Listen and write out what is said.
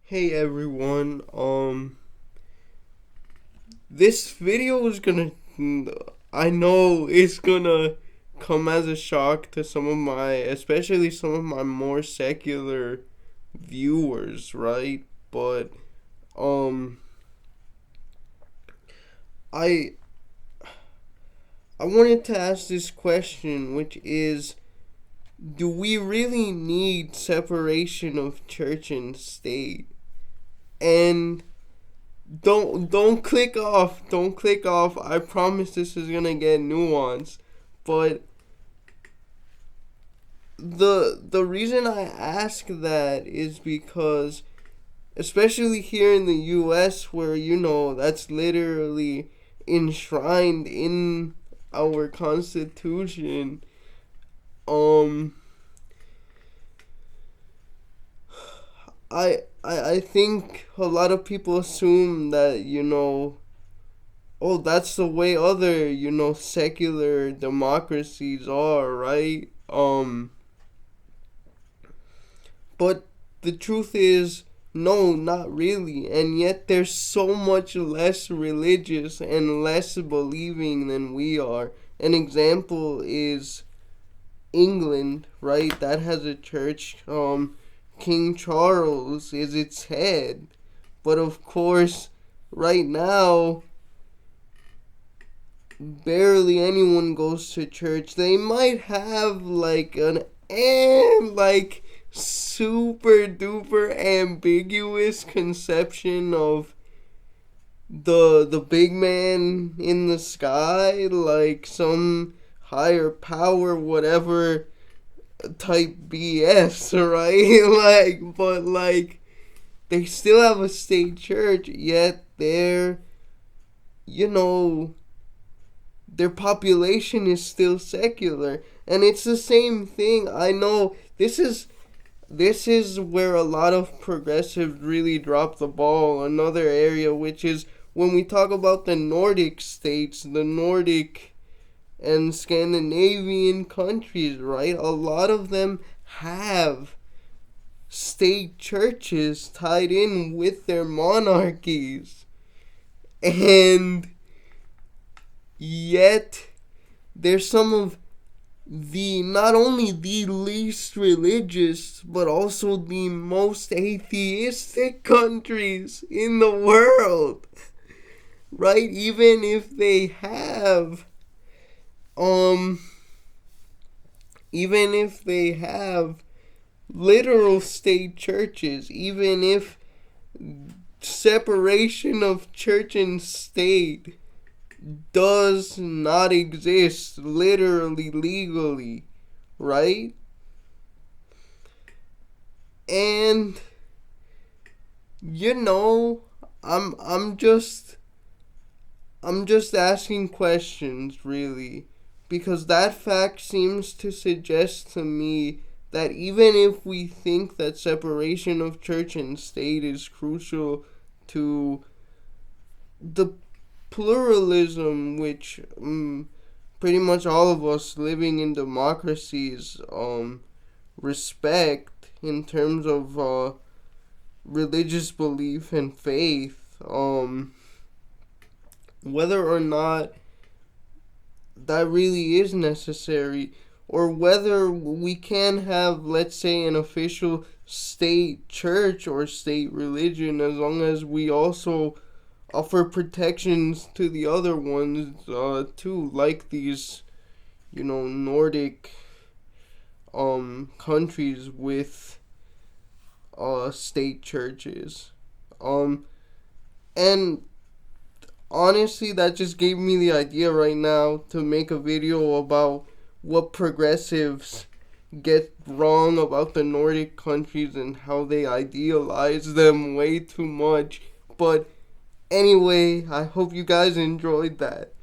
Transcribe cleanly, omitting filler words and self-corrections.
Hey everyone, this video is gonna, I know it's gonna come as a shock to especially some of my more secular viewers, right? But, um, I, I wanted to ask this question, which is, do we really need separation of church and state? And don't click off. Don't click off. I promise this is gonna get nuanced. But the reason I ask that is because, especially here in the US, where that's literally enshrined in our constitution, um I think a lot of people assume that, oh, that's the way other, secular democracies are, right? But the truth is, no, not really. And yet they're so much less religious and less believing than we are. An example is England, right? That has a church. King Charles is its head. But of course, right now, barely anyone goes to church. They might have like super duper ambiguous conception of the big man in the sky, like some higher power, whatever type BS, right? But they still have a state church, yet you know, their population is still secular. And it's the same thing. I know this is where a lot of progressives really drop the ball. Another area, which is when we talk about the Nordic states, the Nordic and Scandinavian countries, right? A lot of them have state churches tied in with their monarchies. And yet, there's some of the not only the least religious but also the most atheistic countries in the world, right? Um even if they have literal state churches, even if separation of church and state does not exist literally legally, right? And you know, I'm just asking questions, really, because that fact seems to suggest to me that even if we think that separation of church and state is crucial to the pluralism which pretty much all of us living in democracies respect in terms of religious belief and faith, whether or not that really is necessary, or whether we can have, let's say, an official state church or state religion, as long as we also offer protections to the other ones too, like these, Nordic countries with state churches. And honestly, that just gave me the idea right now to make a video about what progressives get wrong about the Nordic countries and how they idealize them way too much. But anyway, I hope you guys enjoyed that.